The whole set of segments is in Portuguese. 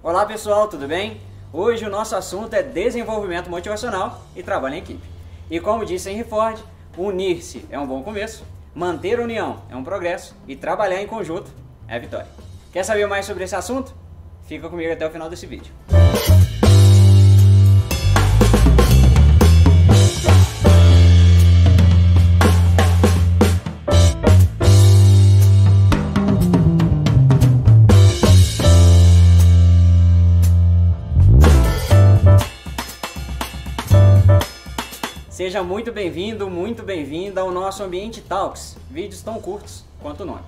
Olá pessoal, tudo bem? Hoje o nosso assunto é desenvolvimento motivacional e trabalho em equipe. E como disse Henry Ford, unir-se é um bom começo, manter a união é um progresso e trabalhar em conjunto é vitória. Quer saber mais sobre esse assunto? Fica comigo até o final desse vídeo. Seja muito bem-vindo, muito bem-vinda ao nosso Ambiente Talks, vídeos tão curtos quanto o nome.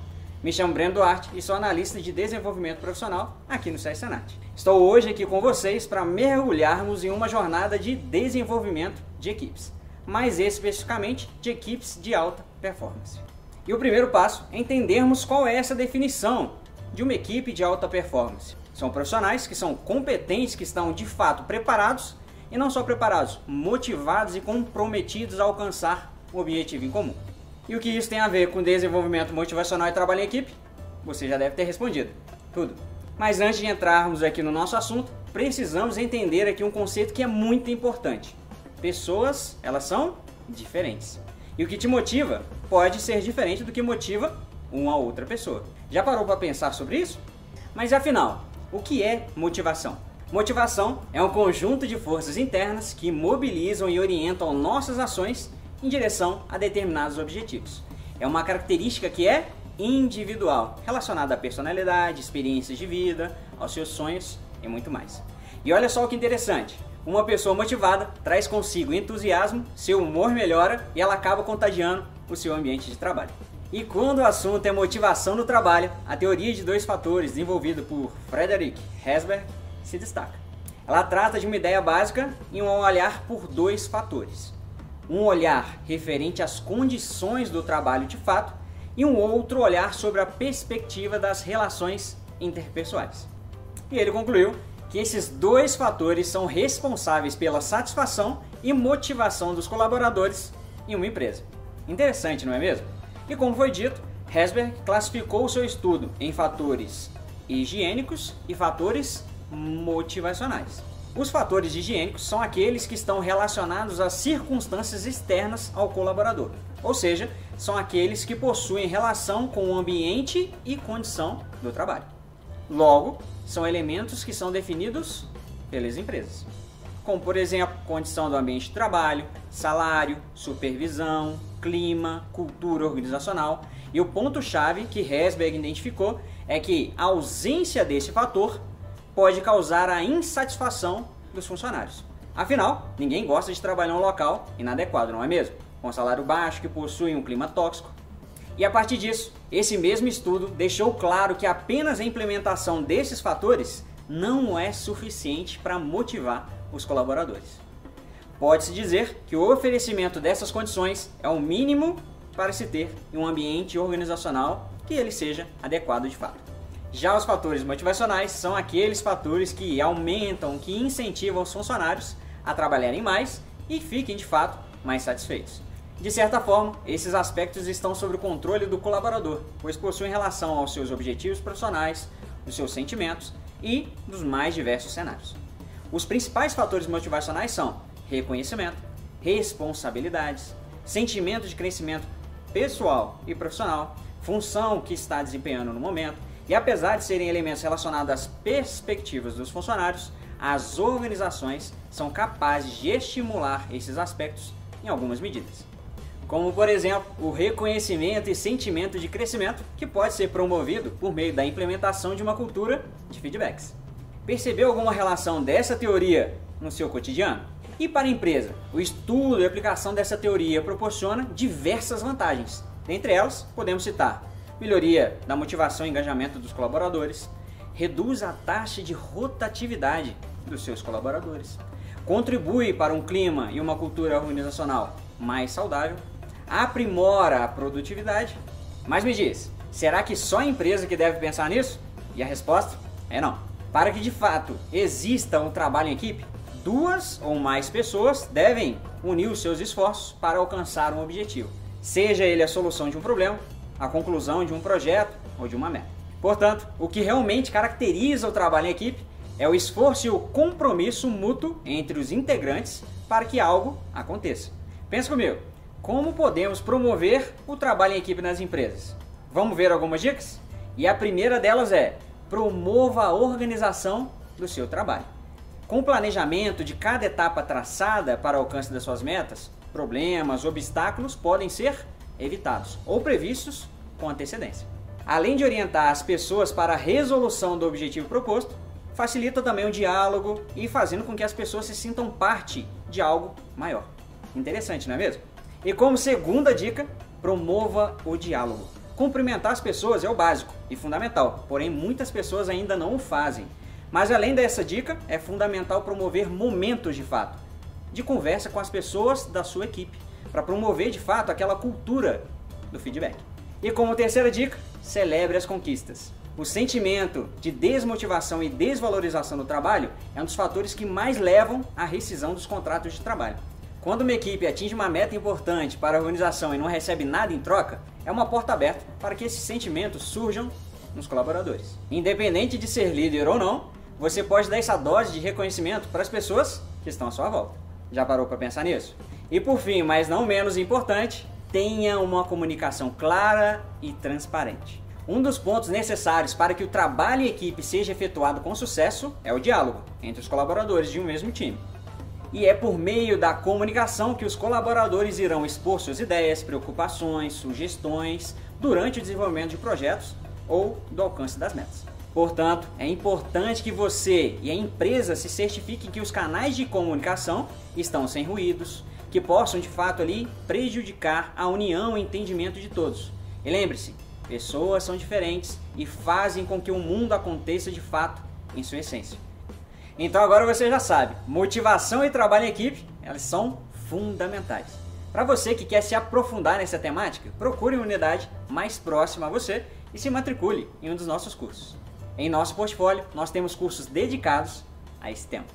Me chamo Breno Duarte e sou analista de desenvolvimento profissional aqui no Senat. Estou hoje aqui com vocês para mergulharmos em uma jornada de desenvolvimento de equipes, mais especificamente de equipes de alta performance. E o primeiro passo é entendermos qual é essa definição de uma equipe de alta performance. São profissionais que são competentes, que estão de fato preparados e não só preparados, motivados e comprometidos a alcançar um objetivo em comum. E o que isso tem a ver com desenvolvimento motivacional e trabalho em equipe? Você já deve ter respondido. Tudo. Mas antes de entrarmos aqui no nosso assunto, precisamos entender aqui um conceito que é muito importante. Pessoas, elas são diferentes. E o que te motiva pode ser diferente do que motiva uma outra pessoa. Já parou para pensar sobre isso? Mas afinal, o que é motivação? Motivação é um conjunto de forças internas que mobilizam e orientam nossas ações em direção a determinados objetivos. É uma característica que é individual, relacionada à personalidade, experiências de vida, aos seus sonhos e muito mais. E olha só que interessante, uma pessoa motivada traz consigo entusiasmo, seu humor melhora e ela acaba contagiando o seu ambiente de trabalho. E quando o assunto é motivação no trabalho, a teoria de dois fatores desenvolvida por Frederick Herzberg se destaca. Ela trata de uma ideia básica e um olhar por dois fatores. Um olhar referente às condições do trabalho de fato e um outro olhar sobre a perspectiva das relações interpessoais. E ele concluiu que esses dois fatores são responsáveis pela satisfação e motivação dos colaboradores em uma empresa. Interessante, não é mesmo? E como foi dito, Herzberg classificou o seu estudo em fatores higiênicos e fatores motivacionais. Os fatores higiênicos são aqueles que estão relacionados às circunstâncias externas ao colaborador, ou seja, são aqueles que possuem relação com o ambiente e condição do trabalho. Logo, são elementos que são definidos pelas empresas, como por exemplo, condição do ambiente de trabalho, salário, supervisão, clima, cultura organizacional. E o ponto-chave que Herzberg identificou é que a ausência desse fator pode causar a insatisfação dos funcionários. Afinal, ninguém gosta de trabalhar em um local inadequado, não é mesmo? Com salário baixo, que possui um clima tóxico. E a partir disso, esse mesmo estudo deixou claro que apenas a implementação desses fatores não é suficiente para motivar os colaboradores. Pode-se dizer que o oferecimento dessas condições é o mínimo para se ter em um ambiente organizacional que ele seja adequado de fato. Já os fatores motivacionais são aqueles fatores que aumentam, que incentivam os funcionários a trabalharem mais e fiquem de fato mais satisfeitos. De certa forma, esses aspectos estão sob o controle do colaborador, pois possuem relação aos seus objetivos profissionais, dos seus sentimentos e dos mais diversos cenários. Os principais fatores motivacionais são reconhecimento, responsabilidades, sentimento de crescimento pessoal e profissional, função que está desempenhando no momento. E apesar de serem elementos relacionados às perspectivas dos funcionários, as organizações são capazes de estimular esses aspectos em algumas medidas. Como, por exemplo, o reconhecimento e sentimento de crescimento, que pode ser promovido por meio da implementação de uma cultura de feedbacks. Percebeu alguma relação dessa teoria no seu cotidiano? E para a empresa, o estudo e a aplicação dessa teoria proporciona diversas vantagens. Dentre elas, podemos citar melhoria da motivação e engajamento dos colaboradores, reduz a taxa de rotatividade dos seus colaboradores, contribui para um clima e uma cultura organizacional mais saudável, aprimora a produtividade. Mas me diz, será que só a empresa que deve pensar nisso? E a resposta é não. Para que de fato exista um trabalho em equipe, duas ou mais pessoas devem unir os seus esforços para alcançar um objetivo, seja ele a solução de um problema, a conclusão de um projeto ou de uma meta. Portanto, o que realmente caracteriza o trabalho em equipe É o esforço e o compromisso mútuo entre os integrantes para que algo aconteça. Pensa comigo, como podemos promover o trabalho em equipe nas empresas? Vamos ver algumas dicas? E a primeira delas é: promova a organização do seu trabalho. Com o planejamento de cada etapa traçada para o alcance das suas metas, problemas, obstáculos podem ser evitados ou previstos com antecedência. Além de orientar as pessoas para a resolução do objetivo proposto, facilita também o diálogo e fazendo com que as pessoas se sintam parte de algo maior. Interessante, não é mesmo? E como segunda dica, promova o diálogo. Cumprimentar as pessoas é o básico e fundamental, porém muitas pessoas ainda não o fazem. Mas além dessa dica, é fundamental promover momentos de fato, de conversa com as pessoas da sua equipe, para promover de fato aquela cultura do feedback. E como terceira dica, celebre as conquistas. O sentimento de desmotivação e desvalorização do trabalho é um dos fatores que mais levam à rescisão dos contratos de trabalho. Quando uma equipe atinge uma meta importante para a organização e não recebe nada em troca, é uma porta aberta para que esses sentimentos surjam nos colaboradores. Independente de ser líder ou não, você pode dar essa dose de reconhecimento para as pessoas que estão à sua volta. Já parou para pensar nisso? E por fim, mas não menos importante, tenha uma comunicação clara e transparente. Um dos pontos necessários para que o trabalho em equipe seja efetuado com sucesso é o diálogo entre os colaboradores de um mesmo time. E é por meio da comunicação que os colaboradores irão expor suas ideias, preocupações, sugestões durante o desenvolvimento de projetos ou do alcance das metas. Portanto, é importante que você e a empresa se certifiquem que os canais de comunicação estão sem ruídos, que possam de fato ali prejudicar a união e entendimento de todos. E lembre-se, pessoas são diferentes e fazem com que o mundo aconteça de fato em sua essência. Então agora você já sabe, motivação e trabalho em equipe, elas são fundamentais. Para você que quer se aprofundar nessa temática, procure uma unidade mais próxima a você e se matricule em um dos nossos cursos. Em nosso portfólio, nós temos cursos dedicados a esse tema.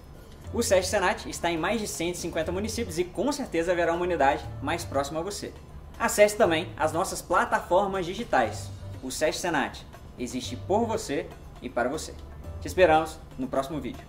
O SESC Senat está em mais de 150 municípios e com certeza haverá uma unidade mais próxima a você. Acesse também as nossas plataformas digitais. O SESC Senat existe por você e para você. Te esperamos no próximo vídeo.